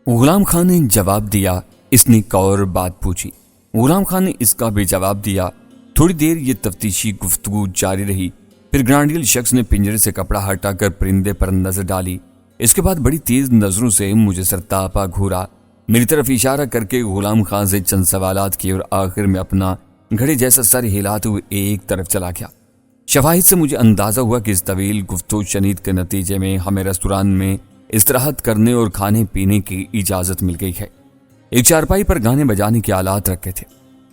غلام خان نے جواب دیا۔ اس نے ایک اور بات پوچھی۔ غلام خان نے اس کا بھی جواب دیا۔ تھوڑی دیر یہ تفتیشی گفتگو جاری رہی۔ پھر گرانڈیل شخص نے پنجرے سے کپڑا ہٹا کر پرندے پر نظر ڈالی۔ اس کے بعد بڑی تیز نظروں سے مجھے سرتاپا گھورا، میری طرف اشارہ کر کے غلام خان سے چند سوالات کیے اور آخر میں اپنا گھڑے جیسا سر ہلاتے ہوئے ایک طرف چلا گیا۔ شواہد سے مجھے اندازہ ہوا کہ اس طویل گفتگو شنید کے نتیجے میں ہمیں ریستوران میں استراحت کرنے اور کھانے پینے کی اجازت مل گئی ہے۔ ایک چارپائی پر گانے بجانے کے آلات رکھے تھے،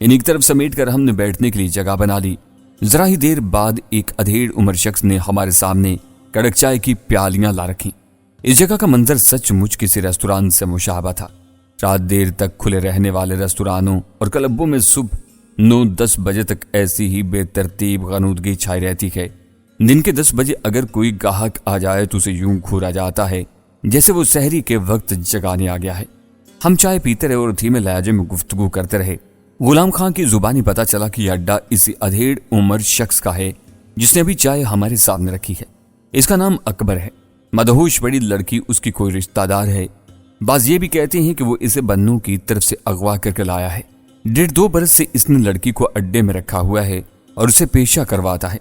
انہیں ایک طرف سمیٹ کر ہم نے بیٹھنے کے لیے جگہ بنا لی۔ ذرا ہی دیر بعد ایک ادھیڑ عمر شخص نے ہمارے سامنے کڑک چائے کی پیالیاں لا رکھیں۔ اس جگہ کا منظر سچ مچ کسی ریستوران سے مشابہ تھا۔ رات دیر تک کھلے رہنے والے ریستورانوں اور کلبوں میں صبح 9-10 بجے تک ایسی ہی بے ترتیب غنودگی چھائی رہتی ہے۔ دن کے 10 بجے اگر کوئی گاہک آ جائے تو اسے یوں گھورا جاتا ہے جیسے وہ سحری کے وقت جگانے آ گیا ہے۔ ہم چائے پیتے رہے اور دھیمے لہجے میں گفتگو کرتے رہے۔ غلام خان کی زبانی پتہ چلا کہ یہ اڈا اسی ادھیڑ عمر شخص کا ہے جس نے ابھی چائے ہمارے سامنے رکھی ہے۔ اس کا نام اکبر ہے۔ مدہوش بڑی لڑکی اس کی کوئی رشتہ دار ہے۔ بعض یہ بھی کہتے ہیں کہ وہ اسے بنوں کی طرف سے اغوا کر کے لایا ہے۔ 1.5-2 برس سے اس نے لڑکی کو اڈے میں رکھا ہوا ہے اور اسے پیشہ کرواتا ہے۔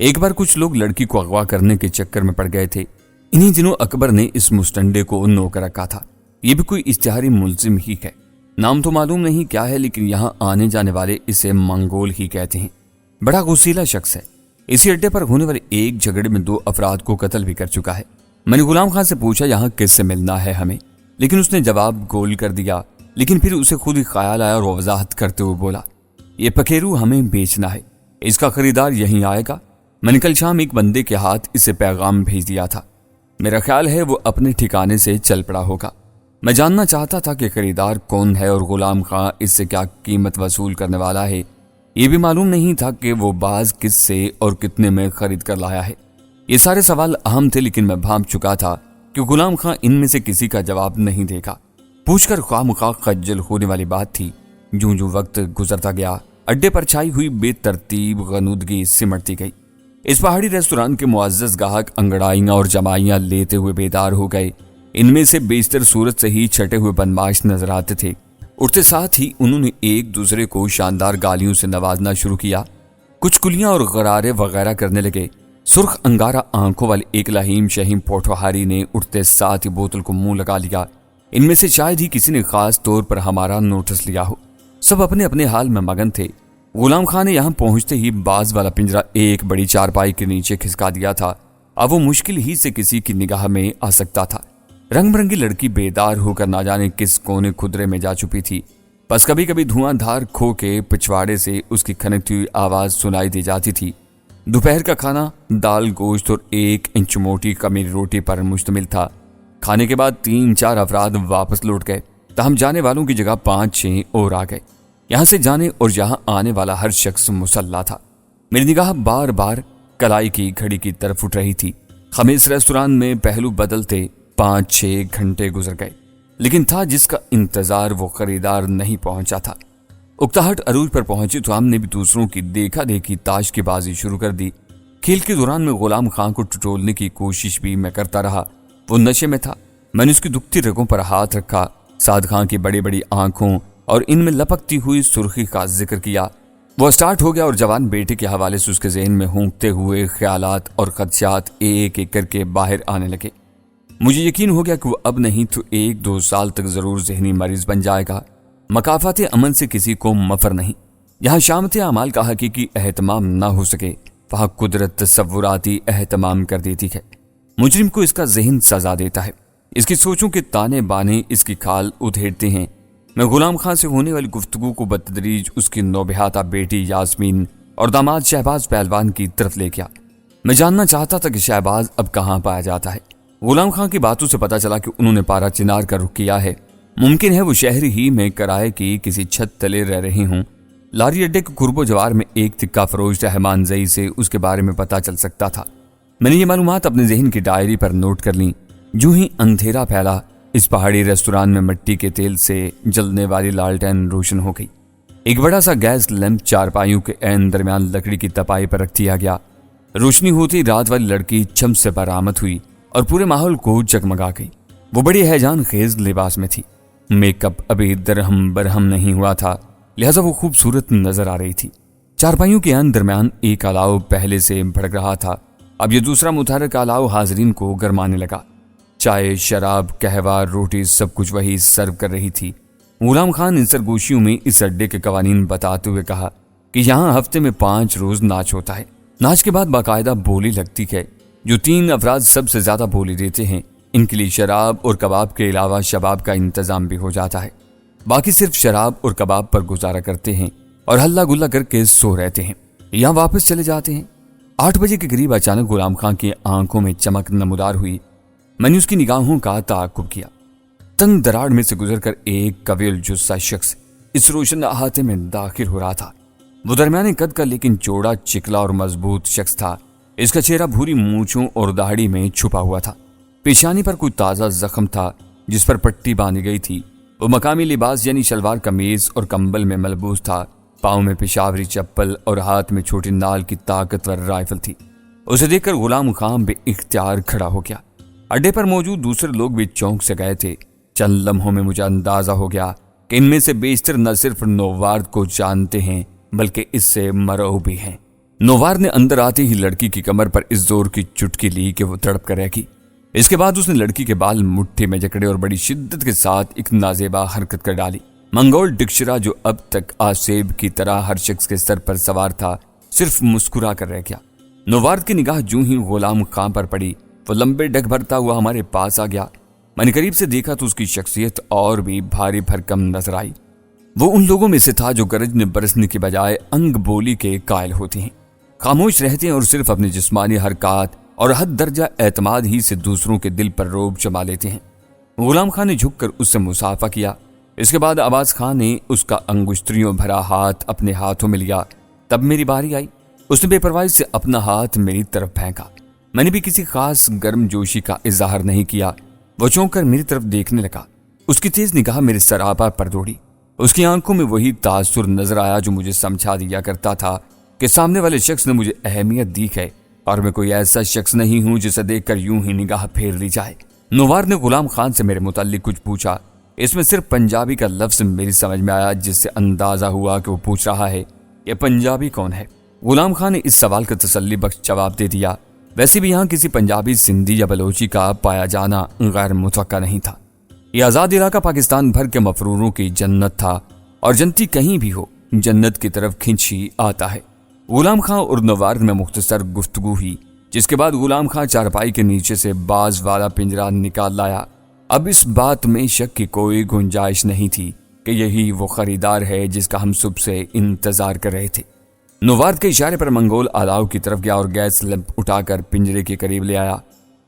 ایک بار کچھ لوگ لڑکی کو اغوا کرنے کے چکر میں پڑ گئے تھے۔ انہی دنوں اکبر نے اس مستنڈے کو نوکر رکھا تھا۔ یہ بھی کوئی اشتہاری ملزم ہی ہے، نام تو معلوم نہیں کیا ہے، لیکن یہاں آنے جانے والے اسے منگول ہی کہتے ہیں۔ بڑا غصیلا شخص ہے۔ اسی اڈے پر ہونے والے ایک جھگڑے میں 2 افراد کو قتل بھی کر چکا ہے۔ میں نے غلام خان سے پوچھا یہاں کس سے ملنا ہے ہمیں، لیکن اس نے جواب گول کر دیا، لیکن پھر اسے خود ہی خیال آیا اور وہ وضاحت کرتے ہوئے بولا، یہ پکھیرو ہمیں بیچنا ہے، اس کا خریدار یہیں آئے گا۔ میں نے کل شام ایک بندے کے ہاتھ اسے پیغام بھیج دیا تھا، میرا خیال ہے وہ اپنے ٹھکانے سے چل پڑا ہوگا۔ میں جاننا چاہتا تھا کہ خریدار کون ہے اور غلام خان اس سے کیا قیمت وصول کرنے والا ہے۔ یہ بھی معلوم نہیں تھا کہ وہ باز کس سے اور کتنے میں خرید کر لایا ہے۔ یہ سارے سوال اہم تھے، لیکن میں بھانپ چکا تھا کہ غلام خان ان میں سے کسی کا جواب نہیں دے گا۔ پوچھ کر خواہ مخواہ خجل ہونے والی بات تھی۔ جوں جوں وقت گزرتا گیا اڈے پر چھائی ہوئی بے ترتیب غنودگی سمٹتی گئی۔ اس پہاڑی ریستوران کے معزز گاہک انگڑائیاں اور جمائیاں لیتے ہوئے بیدار ہو گئے۔ ان میں سے بیشتر صورت سے ہی چھٹے ہوئے بدمعاش نظر آتے تھے۔ اٹھتے ساتھ ہی انہوں نے ایک دوسرے کو شاندار گالیوں سے نوازنا شروع کیا۔ کچھ کلیاں اور غرارے وغیرہ کرنے لگے۔ سرخ انگارہ آنکھوں والے ایک لہیم شہیم پوٹوہاری نے اٹھتے ساتھ ہی بوتل کو منہ لگا لیا۔ ان میں سے شاید ہی کسی نے خاص طور پر ہمارا نوٹس لیا ہو۔ سب اپنے اپنے حال میں مگن تھے۔ غلام خان نے یہاں پہنچتے ہی باز والا پنجرا ایک بڑی چارپائی کے نیچے کھسکا دیا تھا۔ اب وہ مشکل ہی سے کسی کی نگاہ میں آ سکتا تھا۔ رنگ برنگی لڑکی بیدار ہو کر نہ جانے کس کونے خدرے میں جا چھپی تھی۔ بس کبھی کبھی دھواں دھار کھو کے پچھواڑے سے اس کی کھنکتی ہوئی آواز سنائی دی جاتی تھی۔ دوپہر کا کھانا دال گوشت اور 1 انچ موٹی خمیر روٹی پر مشتمل تھا۔ کھانے کے بعد 3-4 افراد واپس لوٹ گئے، تاہم جانے والوں کی جگہ 5-6 اور آ گئے۔ یہاں سے جانے اور یہاں آنے والا ہر شخص مسلح تھا۔ میری نگاہ بار بار کلائی کی گھڑی کی طرف اٹھ رہی تھی۔ خمیس ریستوران میں پہلو بدلتے 5-6 گھنٹے گزر گئے، لیکن تھا جس کا انتظار وہ خریدار نہیں پہنچا تھا۔ اکتاہٹ عروج پر پہنچی تو ہم نے بھی دوسروں کی دیکھا دیکھی تاش کی بازی شروع کر دی۔ کھیل کے دوران میں غلام خان کو ٹٹولنے کی کوشش بھی میں کرتا رہا۔ وہ نشے میں تھا۔ میں نے اس کی دکھتی رگوں پر ہاتھ رکھا، سعد خان کی بڑی بڑی آنکھوں اور ان میں لپکتی ہوئی سرخی کا ذکر کیا۔ وہ اسٹارٹ ہو گیا اور جوان بیٹے کے حوالے سے اس کے ذہن میں ہونکتے ہوئے خیالات اور خدشات ایک ایک کر کے باہر آنے لگے۔ مجھے یقین ہو گیا کہ وہ اب نہیں تو 1-2 سال تک ضرور ذہنی مریض بن جائے گا۔ مکافات امن سے کسی کو مفر نہیں۔ یہاں شامت اعمال کا حقیقی اہتمام نہ ہو سکے، وہاں قدرت تصوراتی اہتمام کر دیتی ہے۔ مجرم کو اس کا ذہن سزا دیتا ہے، اس کی سوچوں کے تانے بانے اس کی کھال ادھیڑتے ہیں۔ میں غلام خان سے ہونے والی گفتگو کو بتدریج اس کی نوبہاتہ بیٹی یاسمین اور داماد شہباز پہلوان کی طرف لے گیا۔ میں جاننا چاہتا تھا کہ شہباز اب کہاں پایا جاتا ہے۔ غلام خان کی باتوں سے پتا چلا کہ انہوں نے پارا چنار کا رخ کیا ہے۔ ممکن ہے وہ شہر ہی میں کرائے کی کسی چھت تلے رہ رہے ہوں۔ لاری اڈے کے قرب و جوار میں ایک تکہ فروش رحمان زئی سے اس کے بارے میں پتا چل سکتا تھا۔ میں نے یہ معلومات اپنے ذہن کی ڈائری پر نوٹ کر لیں۔ جو ہی اندھیرا پھیلا، اس پہاڑی ریستوران میں مٹی کے تیل سے جلنے والی لالٹین روشن ہو گئی۔ ایک بڑا سا گیس لیمپ چارپائیوں کے عین درمیان لکڑی کی تپائی پر رکھ دیا گیا۔ روشنی ہوتی رات والی لڑکی چھم سے برآمد ہوئی اور پورے ماحول کو جگمگا گئی۔ وہ بڑی ہیجان خیز لباس میں تھی۔ میک اپ ابھی درہم برہم نہیں ہوا تھا، لہذا وہ خوبصورت نظر آ رہی تھی۔ چارپائیوں کے درمیان ایک الاؤ پہلے سے بھڑک رہا تھا، اب یہ دوسرا متحرک الاؤ حاضرین کو گرمانے لگا۔ چائے، شراب، قہوہ، روٹی سب کچھ وہی سرو کر رہی تھی۔ غلام خان ان سرگوشیوں میں اس اڈے کے قوانین بتاتے ہوئے کہا کہ یہاں ہفتے میں 5 روز ناچ ہوتا ہے۔ ناچ کے بعد باقاعدہ بولی لگتی ہے۔ جو 3 افراد سب سے زیادہ بولی دیتے ہیں ان کے لیے شراب اور کباب کے علاوہ شباب کا انتظام بھی ہو جاتا ہے۔ باقی صرف شراب اور کباب پر گزارا کرتے ہیں اور ہلا گلا کر کے سو رہتے ہیں یا واپس چلے جاتے ہیں۔ 8 بجے کے قریب اچانک غلام خان کی آنکھوں میں چمک نمودار ہوئی۔ میں نے اس کی نگاہوں کا تعاقب کیا۔ تنگ دراڑ میں سے گزر کر ایک قویل جثہ شخص اس روشن احاطے میں داخل ہو رہا تھا۔ وہ درمیانے قد کا لیکن چوڑا، چکلا اور مضبوط شخص تھا۔ اس کا چہرہ بھوری مونچھوں اور داڑھی میں چھپا ہوا تھا۔ پیشانی پر کوئی تازہ زخم تھا جس پر پٹی باندھی گئی تھی۔ وہ مقامی لباس یعنی شلوار قمیض اور کمبل میں ملبوس تھا۔ پاؤں میں پشاوری چپل اور ہاتھ میں چھوٹی نال کی طاقتور رائفل تھی۔ اسے دیکھ کر غلام خان بے اختیار کھڑا ہو گیا۔ اڈے پر موجود دوسرے لوگ بھی چونک سے گئے تھے۔ چند لمحوں میں مجھے اندازہ ہو گیا کہ ان میں سے بیشتر نہ صرف نووارد کو جانتے ہیں بلکہ اس سے مرعوب بھی ہیں۔ نووارد نے اندر آتے ہی لڑکی کی کمر پر اس زور کی چٹکی لی کہ وہ تڑپ کر رہ گئی۔ اس کے بعد اس نے لڑکی کے بال مٹھی میں جکڑے اور بڑی شدت کے ساتھ ایک نازیبا حرکت کر ڈالی۔ منگول ڈکشرا جو اب تک آسیب کی طرح ہر شخص کے سر پر سوار تھا صرف مسکرا کر رہ گیا۔ نووارد کی نگاہ جو ہی غلام خان پر پڑی وہ لمبے ڈگ بھرتا ہوا ہمارے پاس آ گیا۔ میں نے قریب سے دیکھا تو اس کی شخصیت اور بھی بھاری بھرکم نظر آئی۔ وہ ان لوگوں میں سے تھا جو گرجنے برسنے کی بجائے انگ بولی کے قائل ہوتے ہیں، خاموش رہتے ہیں اور صرف اپنی جسمانی حرکات اور حد درجہ اعتماد ہی سے دوسروں کے دل پر رعب جما لیتے ہیں۔ غلام خان نے جھک کر اس سے مصافحہ کیا۔ اس کے بعد عباس خان نے اس کا انگشتریوں بھرا ہاتھ اپنے ہاتھوں میں لیا۔ تب میری باری آئی۔ اس نے بے پرواہی سے اپنا ہاتھ میری طرف پھینکا۔ میں نے بھی کسی خاص گرم جوشی کا اظہار نہیں کیا۔ وہ چونک کر میری طرف دیکھنے لگا۔ اس کی تیز نگاہ میرے سراپا پر دوڑی۔ اس کی آنکھوں میں وہی تاثر نظر آیا جو مجھے سمجھا دیا کرتا تھا کہ سامنے والے شخص نے مجھے اہمیت دی ہے اور میں کوئی ایسا شخص نہیں ہوں جسے دیکھ کر یوں ہی نگاہ پھیر لی جائے۔ نووار نے غلام خان سے میرے متعلق کچھ پوچھا۔ اس میں صرف پنجابی کا لفظ میری سمجھ میں آیا جس سے اندازہ ہوا کہ وہ پوچھ رہا ہے یہ پنجابی کون ہے۔ غلام خان نے اس سوال کا تسلی بخش جواب دے دیا۔ ویسے بھی یہاں کسی پنجابی، سندھی یا بلوچی کا پایا جانا غیر متوقع نہیں تھا۔ یہ آزاد علاقہ پاکستان بھر کے مفروروں کی جنت تھا اور جنتی کہیں بھی ہو جنت کی طرف کھنچ ہی آتا ہے۔ غلام خان اور نووار میں مختصر گفتگو ہوئی جس کے بعد غلام خان چارپائی کے نیچے سے باز والا پنجرا نکال لایا۔ اب اس بات میں شک کی کوئی گنجائش نہیں تھی کہ یہی وہ خریدار ہے جس کا ہم صبح سے انتظار کر رہے تھے۔ نووارد کے اشارے پر منگول الاؤ کی طرف گیا اور گیس لمپ اٹھا کر پنجرے کے قریب لے آیا۔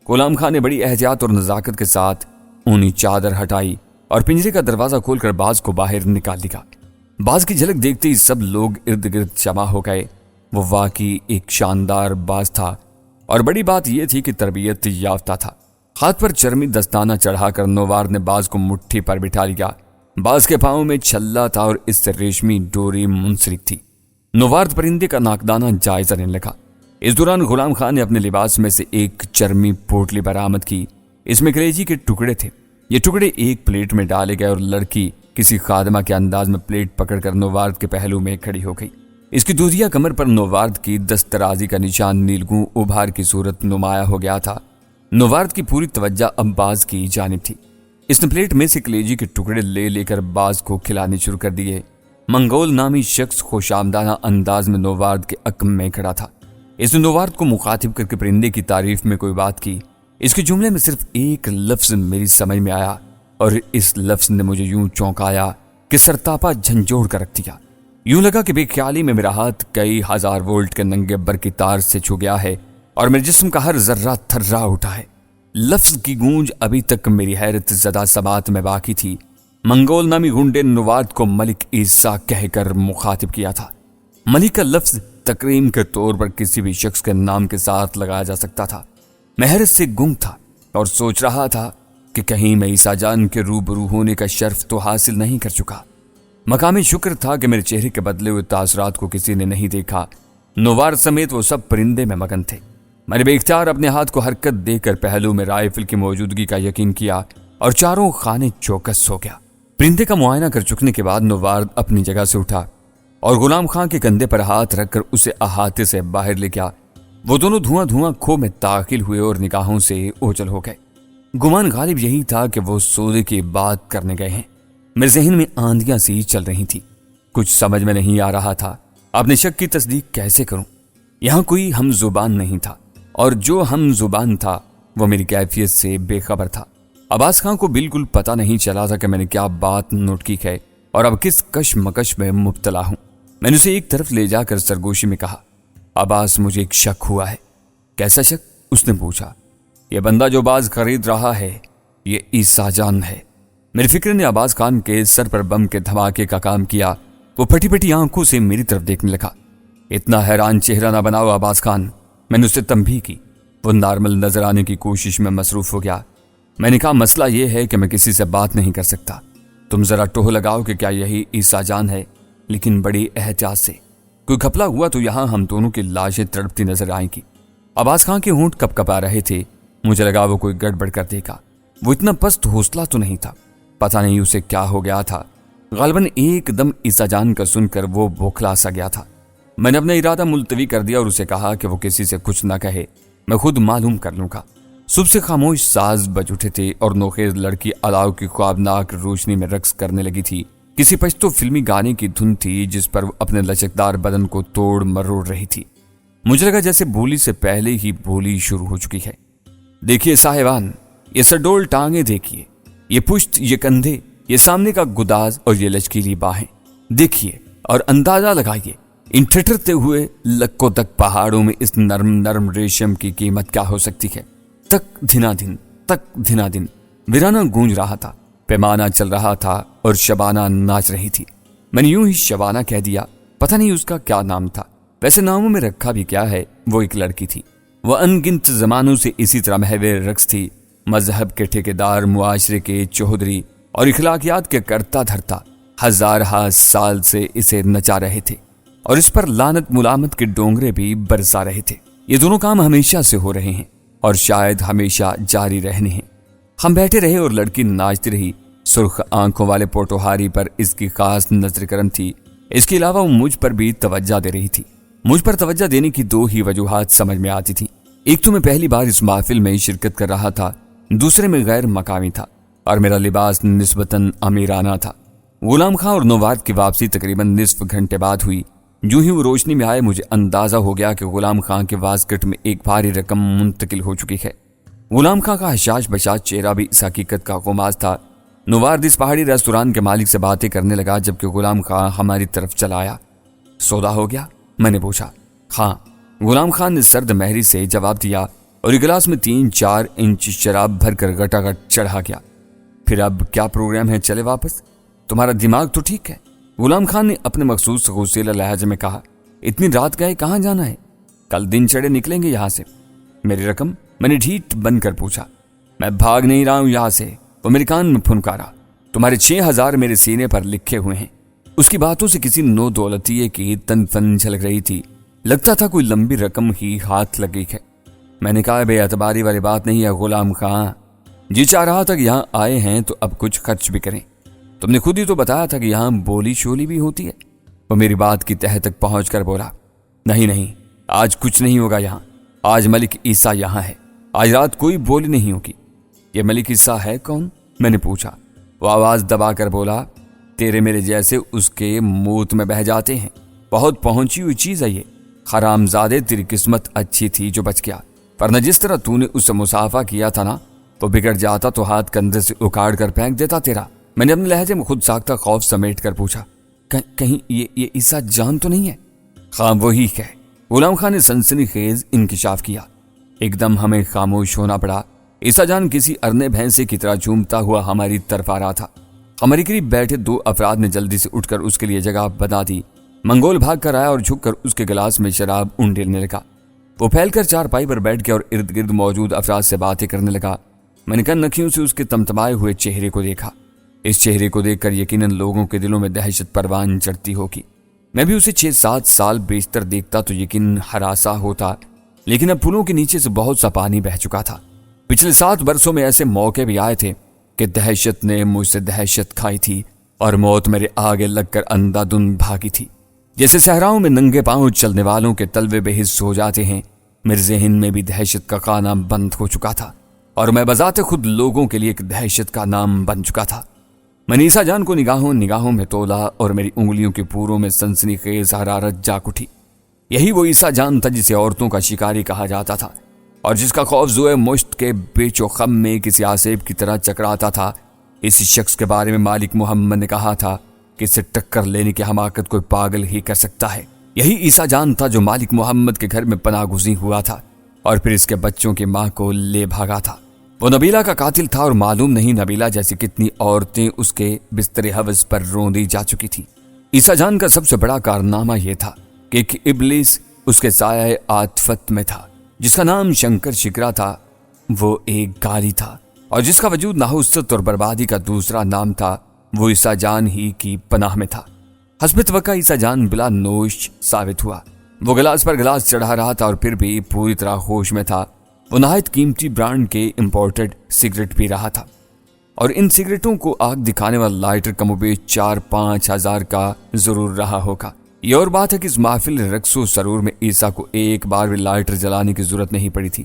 غلام خان نے بڑی احتیاط اور نزاکت کے ساتھ اونی چادر ہٹائی اور پنجرے کا دروازہ کھول کر باز کو باہر نکال دیا۔ باز کی جھلک دیکھتے ہی سب لوگ ارد گرد جمع ہو گئے۔ وہ واقعی ایک شاندار باز تھا اور بڑی بات یہ تھی کہ تربیت یافتہ تھا۔ ہاتھ پر چرمی دستانہ چڑھا کر نووار نے باز کو مٹھی پر بٹھا لیا۔ باز کے پاؤں میں چھلا تھا اور اس سے ریشمی ڈوری منسلک تھی۔ نووارد پرندے کا ناقدانہ جائزہ لینے لگا۔ اس دوران غلام خان نے اپنے لباس میں سے ایک چرمی پوٹلی برآمد کی۔ اس میں کلیجی کے ٹکڑے تھے۔ یہ ٹکڑے ایک پلیٹ میں ڈالے گئے اور لڑکی کسی خادمہ کے انداز میں پلیٹ پکڑ کر نووارد کے پہلو میں کھڑی ہو گئی۔ اس کی دودھیا کمر پر نووارد کی دسترازی کا نشان نیلگوں ابھار کی صورت نمایاں ہو گیا تھا۔ نووارد کی پوری توجہ اب باز کی جانب تھی۔ اس نے پلیٹ میں سے کلیجی کے ٹکڑے لے لے کر باز کو کھلانے شروع کر دیے۔ منگول نامی شخص خوش آمدانہ انداز میں نووارد کے عقب میں کھڑا تھا۔ اس نے نووارد کو مخاطب کر کے پرندے کی تعریف میں کوئی بات کی۔ اس کے جملے میں صرف ایک لفظ میری سمجھ میں آیا اور اس لفظ نے مجھے یوں چونکایا کہ سرتاپا جھنجھوڑ کر رکھ دیا۔ یوں لگا کہ بے خیالی میں میرا ہاتھ کئی ہزار وولٹ کے ننگے برقی تار سے چھو گیا ہے اور میرے جسم کا ہر ذرہ تھرا اٹھا ہے۔ لفظ کی گونج ابھی تک میری حیرت زدہ سماعت میں باقی تھی۔ منگول نامی گنڈے نے نووارد کو ملک عیسیٰ کہہ کر مخاطب کیا تھا۔ ملک کا لفظ تکریم کے طور پر کسی بھی شخص کے نام کے ساتھ لگایا جا سکتا تھا۔ میں حیرت سے گنگ تھا اور سوچ رہا تھا کہ کہیں میں عیسیٰ جان کے روبرو ہونے کا شرف تو حاصل نہیں کر چکا۔ مقامی شکر تھا کہ میرے چہرے کے بدلے ہوئے تاثرات کو کسی نے نہیں دیکھا۔ نووارد سمیت وہ سب پرندے میں مگن تھے۔ میں نے بے اختیار اپنے ہاتھ کو حرکت دے کر پہلو میں رائفل کی موجودگی کا یقین کیا اور چاروں خانے چوکس ہو گیا۔ پرندے کا معائنہ کر چکنے کے بعد نوارد اپنی جگہ سے اٹھا اور غلام خان کے کندھے پر ہاتھ رکھ کر اسے احاطے سے باہر لے گیا۔ وہ دونوں دھواں دھواں کھو میں داخل ہوئے اور نگاہوں سے اوجھل ہو گئے۔ گمان غالب یہی تھا کہ وہ سودے کی بات کرنے گئے ہیں۔ میرے ذہن میں آندیاں سی چل رہی تھی، کچھ سمجھ میں نہیں آ رہا تھا اپنے شک کی تصدیق کیسے کروں۔ یہاں کوئی ہم زبان نہیں تھا، اور جو ہم زبان تھا وہ میری کیفیت سے بے خبر تھا۔ عباس خان کو بالکل پتہ نہیں چلا تھا کہ میں نے کیا بات نوٹ کی ہے اور اب کس کشمکش میں مبتلا ہوں۔ میں نے اسے ایک طرف لے جا کر سرگوشی میں کہا، عباس مجھے ایک شک ہوا ہے۔ کیسا شک؟ اس نے پوچھا۔ یہ بندہ جو باز خرید رہا ہے یہ عیسیٰ جان ہے۔ میری فکر نے عباس خان کے سر پر بم کے دھماکے کا کام کیا۔ وہ پھٹی پھٹی آنکھوں سے میری طرف دیکھنے لگا۔ اتنا حیران چہرہ نہ بناؤ عباس خان، میں نے اسے تنبیہ کی۔ وہ نارمل نظر آنے کی کوشش میں مصروف ہو گیا۔ میں نے کہا، مسئلہ یہ ہے کہ میں کسی سے بات نہیں کر سکتا۔ تم ذرا ٹوہ لگاؤ کہ کیا یہی عیسیٰ جان ہے، لیکن بڑی احتیاط سے۔ کوئی گھپلا ہوا تو یہاں ہم دونوں کی لاشیں تڑپتی نظر آئیں گی۔ عباس خان کے ہونٹ کپ کپا رہے تھے۔ مجھے لگا وہ کوئی گڑبڑ کر دے گا۔ وہ اتنا پست حوصلہ تو نہیں تھا، پتہ نہیں اسے کیا ہو گیا تھا۔ غالباً ایک دم عیسیٰ جان کا سن کر وہ بوکھلا سا گیا تھا۔ میں نے اپنا ارادہ ملتوی کر دیا اور اسے کہا کہ وہ کسی سے کچھ نہ کہے، میں خود معلوم کر لوں گا۔ صبح سے خاموش ساز بج اٹھے تھے اور نوخیز لڑکی الاؤ کی خوابناک روشنی میں رقص کرنے لگی تھی۔ کسی پشتو فلمی گانے کی دھن تھی جس پر وہ اپنے لچکدار بدن کو توڑ مروڑ رہی تھی۔ مجھے لگا جیسے بولی سے پہلے ہی بولی شروع ہو چکی ہے۔ دیکھیے صاحبان، یہ سڈول ٹانگیں دیکھیے، یہ پشت، یہ کندھے، یہ سامنے کا گداز اور یہ لچکیلی باہیں دیکھیے اور اندازہ لگائیے ان ٹھٹرتے ہوئے لکوں تک پہاڑوں میں اس نرم نرم ریشم کی قیمت کیا ہو سکتی ہے۔ تک دھنا دن، تک دھنا دن ویرانہ گونج رہا تھا، پیمانہ چل رہا تھا اور شبانہ ناچ رہی تھی۔ میں نے یوں ہی شبانہ کہہ دیا، پتہ نہیں اس کا کیا نام تھا، ویسے ناموں میں رکھا بھی کیا ہے۔ وہ ایک لڑکی تھی، وہ انگنت زمانوں سے اسی طرح محو رقص تھی۔ مذہب کے ٹھیکیدار، معاشرے کے چوہدری اور اخلاقیات کے کرتا دھرتا ہزارہ سال سے اسے نچا رہے تھے اور اس پر لعنت ملامت کے ڈونگرے بھی برسا رہے تھے۔ یہ دونوں کام ہمیشہ سے ہو رہے ہیں اور شاید ہمیشہ جاری رہنے ہیں۔ ہم بیٹھے رہے اور لڑکی ناچتی رہی۔ سرخ آنکھوں والے پوٹوہاری پر اس کی خاص نظر کرم تھی۔ اس کے علاوہ وہ مجھ پر بھی توجہ دے رہی تھی۔ مجھ پر توجہ دینے کی دو ہی وجوہات سمجھ میں آتی تھی۔ ایک تو میں پہلی بار اس محفل میں شرکت کر رہا تھا، دوسرے میں غیر مقامی تھا اور میرا لباس نسبتاً امیرانہ تھا۔ غلام خان اور نوارد کی واپسی تقریباً نصف گھنٹے بعد ہوئی۔ جو ہی وہ روشنی میں آئے مجھے اندازہ ہو گیا کہ غلام خان کے واسکٹ میں ایک بھاری رقم منتقل ہو چکی ہے۔ غلام خان کا حشاش بشاش چہرہ بھی اس حقیقت کا غماز تھا۔ نوارد اس پہاڑی ریستوران کے مالک سے باتیں کرنے لگا جبکہ غلام خان ہماری طرف چلا آیا۔ سودا ہو گیا؟ میں نے پوچھا۔ ہاں، غلام خان نے سرد مہری سے جواب دیا اور ایک گلاس میں 3-4 انچ شراب بھر کر گٹا گٹ چڑھا گیا۔ پھر اب کیا پروگرام ہے، چلے واپس؟ تمہارا دماغ تو ٹھیک ہے؟ غلام خان نے اپنے مخصوص غصیلا لہجے میں کہا۔ اتنی رات گئے کہاں جانا ہے؟ کل دن چڑھے نکلیں گے یہاں سے۔ میری رقم؟ میں نے ڈھیٹ بن کر پوچھا۔ میں بھاگ نہیں رہا ہوں یہاں سے، وہ میرے کان میں پھنکارا۔ تمہارے 6000 میرے سینے پر لکھے ہوئے ہیں۔ اس کی باتوں سے کسی نو دولتیے کی تن فن جھلک رہی تھی، لگتا تھا کوئی لمبی رقم ہی ہاتھ لگی ہے۔ میں نے کہا، بے اعتباری والی بات نہیں ہے غلام خان، جی چاہ رہا تھا کہ یہاں آئے ہیں تو اب کچھ خرچ بھی کریں۔ تم نے خود ہی تو بتایا تھا کہ یہاں بولی شولی بھی ہوتی ہے۔ وہ میری بات کی تہہ تک پہنچ کر بولا، نہیں، آج کچھ نہیں ہوگا یہاں، آج ملک عیسیٰ یہاں ہے، آج رات کوئی بولی نہیں ہوگی۔ یہ ملک عیسیٰ ہے کون؟ میں نے پوچھا۔ وہ آواز دبا کر بولا، تیرے میرے جیسے اس کے موت میں بہہ جاتے ہیں، بہت پہنچی ہوئی چیز ہے یہ۔ حرام زادے، تیری قسمت اچھی تھی جو بچ گیا، ورنہ جس طرح تو نے اس سے مصافحہ کیا تھا نا، وہ بگڑ جاتا تو ہاتھ کندھے سے اکاڑ کر پھینک دیتا تیرا۔ میں نے اپنے لہجے میں خود ساختہ خوف سمیٹ کر پوچھا، کہیں یہ عیسیٰ جان تو نہیں ہے؟ ہاں وہی ہے۔ غلام خان نے سنسنی خیز انکشاف کیا۔ ایک دم ہمیں خاموش ہونا پڑا۔ عیسیٰ جان کسی ارنے بھینسے کی طرح جھومتا ہوا ہماری طرف آ رہا تھا۔ ہمارے قریب بیٹھے 2 افراد نے جلدی سے اٹھ کر اس کے لیے جگہ بنا دی۔ منگول بھاگ کر آیا اور جھک کر اس کے گلاس میں شراب انڈیلنے لگا۔ وہ پھیل کر چارپائی پر بیٹھ گیا اور ارد گرد موجود افراد سے باتیں کرنے لگا۔ میں نے کن نکھیوں سے اس کے تمتمائے ہوئے چہرے کو دیکھا۔ اس چہرے کو دیکھ کر یقیناً لوگوں کے دلوں میں دہشت پروان چڑھتی ہوگی۔ میں بھی اسے 6-7 سال بیشتر دیکھتا تو یقیناً ہراسا ہوتا، لیکن اب پلوں کے نیچے سے بہت سا پانی بہہ چکا تھا۔ پچھلے 7 برسوں میں ایسے موقع بھی آئے تھے کہ دہشت نے مجھ سے دہشت کھائی تھی اور موت میرے آگے لگ کر اندھادھند بھاگی تھی۔ جیسے صحراؤں میں ننگے پاؤں چلنے والوں کے تلوے بے حس ہو جاتے ہیں، میرے ذہن میں بھی دہشت کا خانہ بند ہو چکا تھا اور میں بذات خود لوگوں کے لیے ایک دہشت کا نام بن چکا تھا۔ میں نے عیسیٰ جان کو نگاہوں میں تولا اور میری انگلیوں کے پوروں میں سنسنی خیز حرارت جاگ اٹھی۔ یہی وہ عیسیٰ جان تھا جسے عورتوں کا شکاری کہا جاتا تھا اور جس کا خوف زوئے مشت کے بیچ و خم میں کسی آسیب کی طرح چکراتا تھا۔ اس شخص کے بارے میں مالک محمد نے کہا تھا کہ اسے ٹکر لینے کی حماقت کوئی پاگل ہی کر سکتا ہے۔ یہی عیسیٰ جان تھا جو مالک محمد کے گھر میں پناہ گزین ہوا تھا اور پھر اس کے بچوں کی ماں کو لے بھاگا تھا۔ وہ نبیلہ کا قاتل تھا اور معلوم نہیں نبیلہ جیسی کتنی عورتیں اس کے بستر حوض پر روندی جا چکی تھی۔ عیسیٰ جان کا سب سے بڑا کارنامہ یہ تھا کہ ایک ابلیس اس کے سایہ عاطفت میں تھا جس کا نام شنکر شکرا تھا۔ وہ ایک گالی تھا اور جس کا وجود نحوست اور بربادی کا دوسرا نام تھا۔ وہ عیسیٰ جان ہی کی پناہ میں تھا۔ حسب توقع عیسیٰ جان بلا نوش ثابت ہوا۔ وہ گلاس پر گلاس چڑھا رہا تھا اور پھر بھی پوری طرح ہوش میں تھا۔ وہ نہایت قیمتی برانڈ کے امپورٹڈ سگریٹ پی رہا تھا اور ان سگریٹوں کو آگ دکھانے والا لائٹر کم و بیش 4-5 ہزار کا ضرور رہا ہوگا۔ یہ اور بات ہے کہ اس محفل رقص و سرور میں عیسیٰ کو ایک بار بھی لائٹر جلانے کی ضرورت نہیں پڑی تھی۔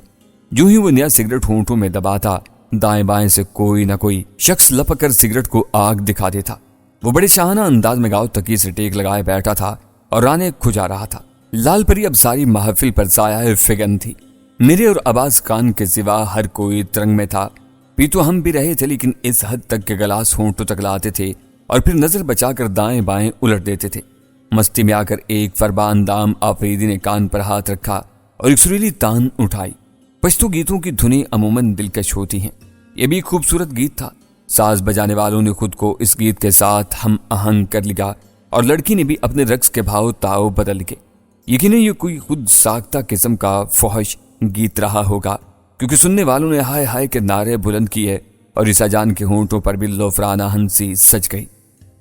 جو ہی وہ نیا سگریٹ ہونٹوں میں دباتا، دائیں بائیں سے کوئی نہ کوئی شخص لپک کر سگریٹ کو آگ دکھا دیتا۔ وہ بڑے شاہانہ انداز میں گاؤں تکی سے ٹیک لگائے بیٹھا تھا اور رانے کھجا رہا تھا۔ لال پری اب ساری محفل پر سایہ فگن تھی۔ میرے اور عباس خان کے سوا ہر کوئی ترنگ میں تھا۔ پی تو ہم بھی رہے تھے لیکن اس حد تک کہ گلاس ہونٹوں تک لاتے تھے اور پھر نظر بچا کر دائیں بائیں الٹ دیتے تھے۔ مستی میں آ کر ایک فربان دام آفریدی نے کان پر ہاتھ رکھا اور ایک سریلی تان اٹھائی۔ پشتو گیتوں کی دھنیں عموماً دلکش ہوتی ہیں۔ یہ بھی خوبصورت گیت تھا۔ ساز بجانے والوں نے خود کو اس گیت کے ساتھ ہم آہنگ کر لیا اور لڑکی نے بھی اپنے رقص کے بھاؤ تاؤ بدل کے۔ یقیناً یہ کوئی خود ساختہ قسم کا فحش گیت رہا ہوگا کیونکہ سننے والوں نے ہائے ہائے کے نعرے بلند کیے اور عیسیٰ جان کے ہونٹوں پر بھی لوفرانہ ہنسی سج گئی۔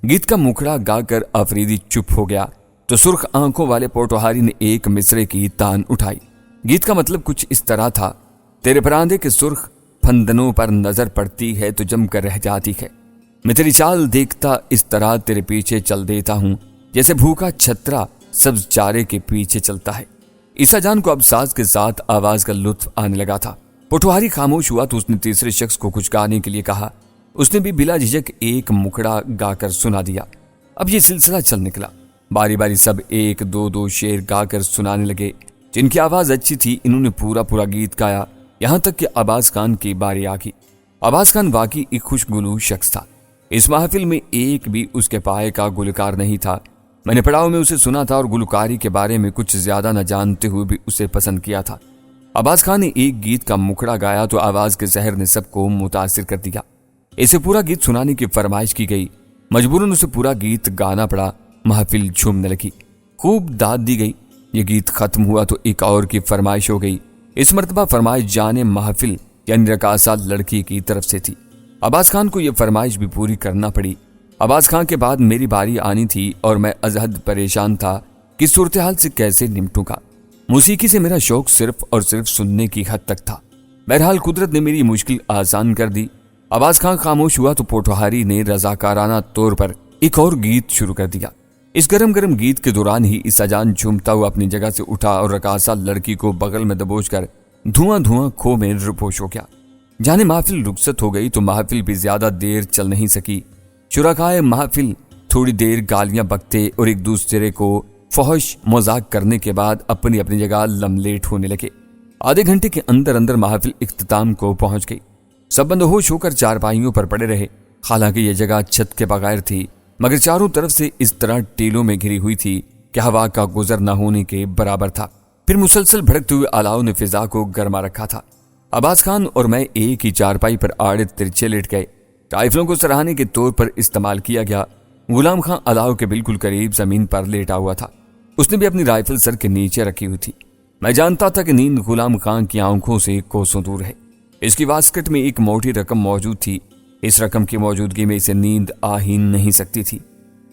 گیت کا مکھڑا گا کر آفریدی چپ ہو گیا تو سرخ آنکھوں والے پوٹوہاری نے ایک مصرے کی تان اٹھائی۔ گیت کا مطلب کچھ اس طرح تھا: تیرے پراندے کے سرخ پھندنوں پر نظر پڑتی ہے تو جم کر رہ جاتی ہے۔ میں تیری چال دیکھتا اس طرح تیرے پیچھے چل دیتا ہوں جیسے بھوکا چھترا سبز چارے کے پیچھے چلتا ہے۔ عیسیٰ جان کو اب ساز کے ساتھ آواز کا لطف آنے لگا تھا۔ پٹواری خاموش ہوا تو اس نے تیسرے شخص کو کچھ گانے کے لیے کہا۔ اس نے بھی بلا جھجک ایک مکھڑا گا کر سنا دیا۔ اب یہ سلسلہ چل نکلا۔ باری باری سب ایک دو دو شعر گا کر سنانے لگے۔ جن کی آواز اچھی تھی انہوں نے پورا گیت گایا، یہاں تک کہ عباس خان کی باری آ گئی۔ عباس خان واقعی ایک خوشگلو شخص تھا۔ اس محفل میں ایک بھی اس کے پائے کا گلوکار نہیں تھا۔ میں نے پڑاؤ میں اسے سنا تھا اور گلوکاری کے بارے میں کچھ زیادہ نہ جانتے ہوئے بھی اسے پسند کیا تھا۔ عباس خان نے ایک گیت کا مکھڑا گایا تو آواز کے زہر نے سب کو متاثر کر دیا۔ اسے پورا گیت سنانے کی فرمائش کی گئی۔ مجبوراً اسے پورا گیت گانا پڑا۔ محفل جھومنے لگی، خوب داد دی گئی۔ یہ گیت ختم ہوا تو ایک اور کی فرمائش ہو گئی۔ اس مرتبہ فرمائش جانے محفل یعنی رقاصہ لڑکی کی طرف سے تھی۔ عباس خان کو یہ فرمائش بھی پوری کرنا پڑی۔ عباس خان کے بعد میری باری آنی تھی اور میں ازحد پریشان تھا کہ صورتحال سے کیسے نمٹوں گا۔ موسیقی سے میرا شوق صرف اور صرف سننے کی حد تک تھا۔ بہرحال قدرت نے میری مشکل آسان کر دی۔ عباس خان خاموش ہوا تو پوٹوہاری نے رضاکارانہ طور پر ایک اور گیت شروع کر دیا۔ اس گرم گیت کے دوران ہی عیسیٰ جان جھومتا ہوا اپنی جگہ سے اٹھا اور رقاصہ لڑکی کو بغل میں دبوچ کر دھواں کھو میں رپوش ہو گیا۔ جانے محفل رخصت ہو گئی تو محفل بھی زیادہ دیر چل نہیں سکی۔ شرکائے محفل تھوڑی دیر گالیاں بکتے اور ایک دوسرے کو فحش مذاق کرنے کے بعد اپنی اپنی جگہ لملیٹ ہونے لگے۔ آدھے گھنٹے کے اندر محفل اختتام کو پہنچ گئی۔ سب بندہوش ہو کر چارپائیوں پر پڑے رہے۔ حالانکہ یہ جگہ چھت کے بغیر تھی مگر چاروں طرف سے اس طرح ٹیلوں میں گھری ہوئی تھی کہ ہوا کا گزر نہ ہونے کے برابر تھا۔ پھر مسلسل بھڑکتے ہوئے آلاؤ نے فضا کو گرما رکھا تھا۔ عباس خان اور میں ایک ہی چارپائی پر آڑے ترچھے لیٹ گئے۔ رائفلوں کو سراہنے کے طور پر استعمال کیا گیا۔ غلام خان الاؤ کے بالکل قریب زمین پر لیٹا ہوا تھا۔ اس نے بھی اپنی رائفل سر کے نیچے رکھی ہوئی تھی۔ میں جانتا تھا کہ نیند غلام خان کی آنکھوں سے کوسوں دور ہے۔ اس کی واسکٹ میں ایک موٹی رقم موجود تھی۔ اس رقم کی موجودگی میں اسے نیند آ ہی نہیں سکتی تھی۔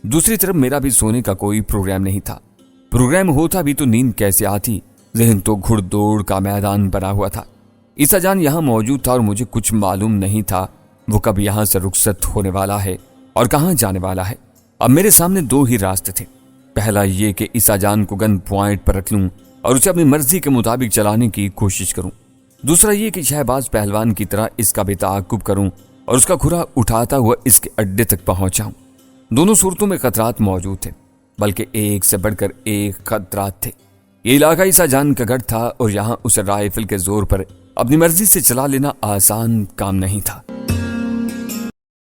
دوسری طرف میرا بھی سونے کا کوئی پروگرام نہیں تھا۔ پروگرام ہوتا بھی تو نیند کیسے آتی؟ ذہن تو گھڑ دوڑ کا میدان بنا ہوا تھا۔ عیسیٰ جان یہاں موجود تھا اور مجھے کچھ معلوم نہیں تھا۔ وہ کب یہاں سے رخصت ہونے والا ہے اور کہاں جانے والا ہے۔ اب میرے سامنے دو ہی راستے تھے، پہلا یہ کہ عیسیٰ جان کو گن پوائنٹ پر رکھ لوں اور اسے اپنی مرضی کے مطابق چلانے کی کوشش کروں، دوسرا یہ کہ شہباز پہلوان کی طرح اس کا بے تعاقب کروں اور اس کا کھرا اٹھاتا ہوا اس کے اڈے تک پہنچ جاؤں۔ دونوں صورتوں میں خطرات موجود تھے، بلکہ ایک سے بڑھ کر ایک خطرات تھے۔ یہ علاقہ عیسیٰ جان کا گڑھ تھا اور یہاں اسے رائفل کے زور پر اپنی مرضی سے چلا لینا آسان کام نہیں تھا۔